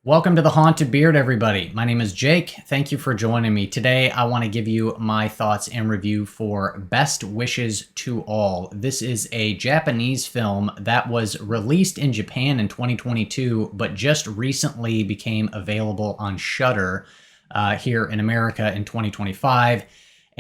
Welcome to the Haunted Beard, everybody. My name is Jake. Thank you for joining me. Today, I want to give you my thoughts and review for Best Wishes to All. This is a Japanese film that was released in Japan in 2022, but just recently became available on Shudder here in America in 2025.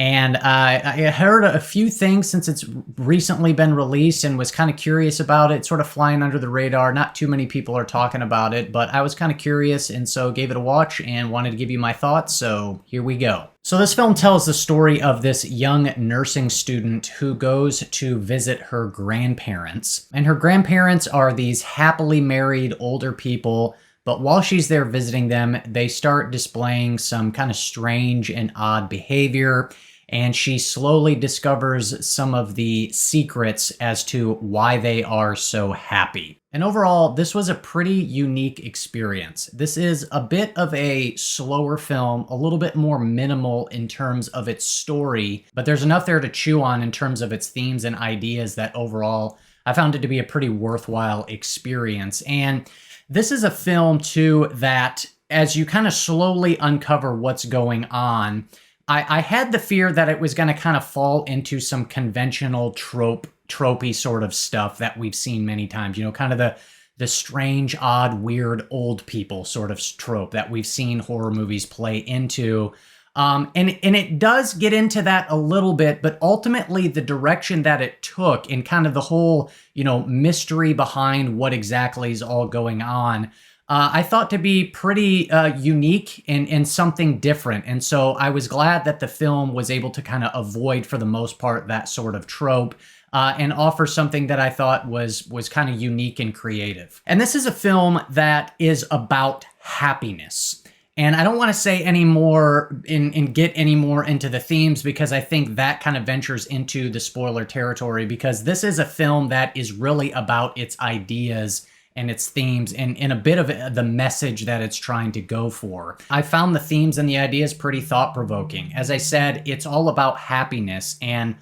And I heard a few things since it's recently been released and was kind of curious about it, sort of flying under the radar. Not too many people are talking about it, but I was kind of curious and so gave it a watch and wanted to give you my thoughts, so here we go. So this film tells the story of this young nursing student who goes to visit her grandparents. And her grandparents are these happily married older people, but while she's there visiting them, they start displaying some kind of strange and odd behavior, and she slowly discovers some of the secrets as to why they are so happy. And overall, this was a pretty unique experience. This is a bit of a slower film, a little bit more minimal in terms of its story, but there's enough there to chew on in terms of its themes and ideas that overall, I found it to be a pretty worthwhile experience. And this is a film, too, that as you kind of slowly uncover what's going on, I had the fear that it was going to kind of fall into some conventional tropey sort of stuff that we've seen many times. You know, kind of the strange, odd, weird old people sort of trope that we've seen horror movies play into. And it does get into that a little bit, but ultimately the direction that it took and kind of the whole, mystery behind what exactly is all going on, I thought to be pretty unique and something different. And so I was glad that the film was able to kind of avoid, for the most part, that sort of trope and offer something that I thought was kind of unique and creative. And this is a film that is about happiness. And I don't want to say any more and get any more into the themes because I think that kind of ventures into the spoiler territory, because this is a film that is really about its ideas and its themes and a bit of the message that it's trying to go for. I found the themes and the ideas pretty thought-provoking. As I said, it's all about happiness and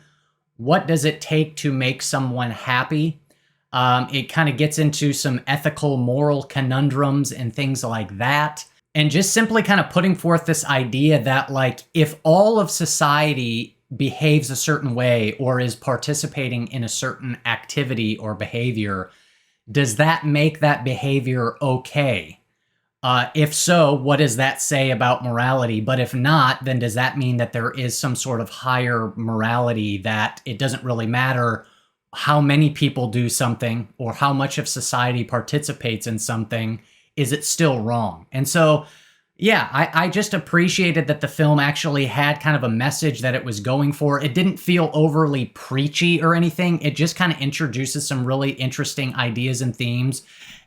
what does it take to make someone happy? It kind of gets into some ethical, moral conundrums and things like that. And just simply kind of putting forth this idea that, like, if all of society behaves a certain way or is participating in a certain activity or behavior, does that make that behavior okay? If so, what does that say about morality? But if not, then does that mean that there is some sort of higher morality that it doesn't really matter how many people do something or how much of society participates in something? Is it still wrong? And so, yeah, I just appreciated that the film actually had kind of a message that it was going for. It didn't feel overly preachy or anything. It just kind of introduces some really interesting ideas and themes,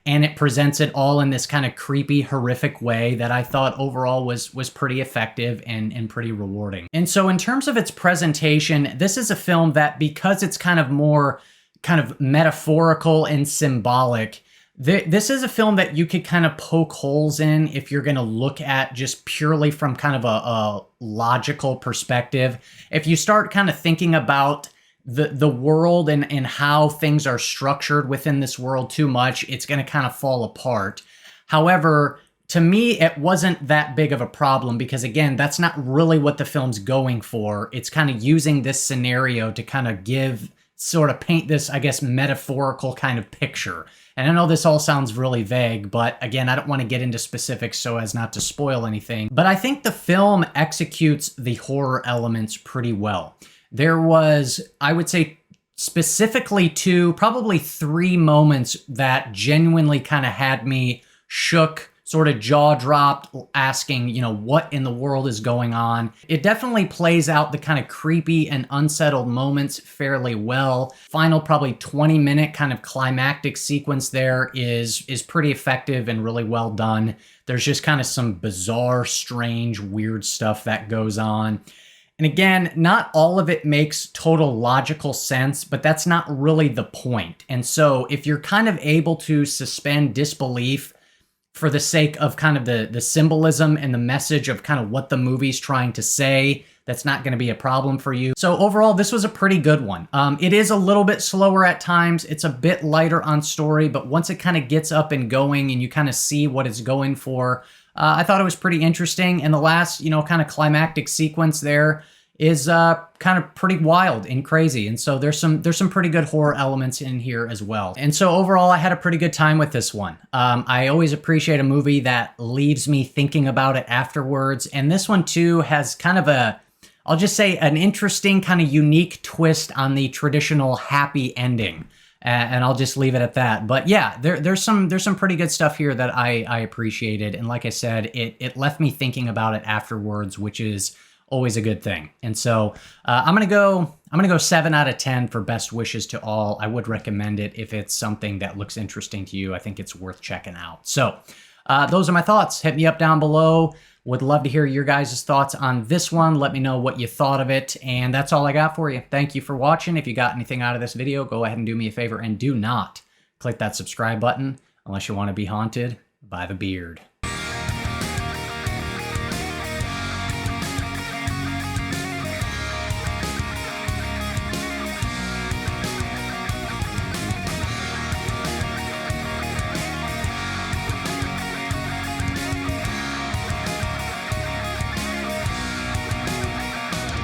and it presents it all in this kind of creepy, horrific way that I thought overall was pretty effective and pretty rewarding. And so in terms of its presentation, this is a film that, because it's kind of more kind of metaphorical and symbolic, this is a film that you could kind of poke holes in if you're going to look at just purely from kind of a logical perspective. If you start kind of thinking about the world and how things are structured within this world too much, it's going to kind of fall apart. However, to me, it wasn't that big of a problem because, again, that's not really what the film's going for. It's kind of using this scenario to kind of sort of paint this, I guess, metaphorical kind of picture. And I know this all sounds really vague, but again, I don't want to get into specifics so as not to spoil anything. But I think the film executes the horror elements pretty well. There was, I would say, specifically two, probably three moments that genuinely kind of had me shook, sort of jaw dropped, asking, what in the world is going on? It definitely plays out the kind of creepy and unsettled moments fairly well. Final probably 20-minute kind of climactic sequence there is pretty effective and really well done. There's just kind of some bizarre, strange, weird stuff that goes on. And again, not all of it makes total logical sense, but that's not really the point. And so if you're kind of able to suspend disbelief for the sake of kind of the symbolism and the message of kind of what the movie's trying to say, that's not going to be a problem for you. So overall, this was a pretty good one. It is a little bit slower at times. It's a bit lighter on story, but once it kind of gets up and going and you kind of see what it's going for, I thought it was pretty interesting. And the last, kind of climactic sequence there is kind of pretty wild and crazy. And so there's some pretty good horror elements in here as well. And so overall, I had a pretty good time with this one. I always appreciate a movie that leaves me thinking about it afterwards. And this one too has kind of I'll just say an interesting kind of unique twist on the traditional happy ending. And I'll just leave it at that. But yeah, there's some pretty good stuff here that I appreciated. And like I said, it left me thinking about it afterwards, which is always a good thing. And so I'm gonna go 7 out of 10 for Best Wishes to All. I would recommend it if it's something that looks interesting to you. I think it's worth checking out. So those are my thoughts. Hit me up down below. Would love to hear your guys' thoughts on this one. Let me know what you thought of it. And that's all I got for you. Thank you for watching. If you got anything out of this video, go ahead and do me a favor and do not click that subscribe button unless you want to be haunted by the beard.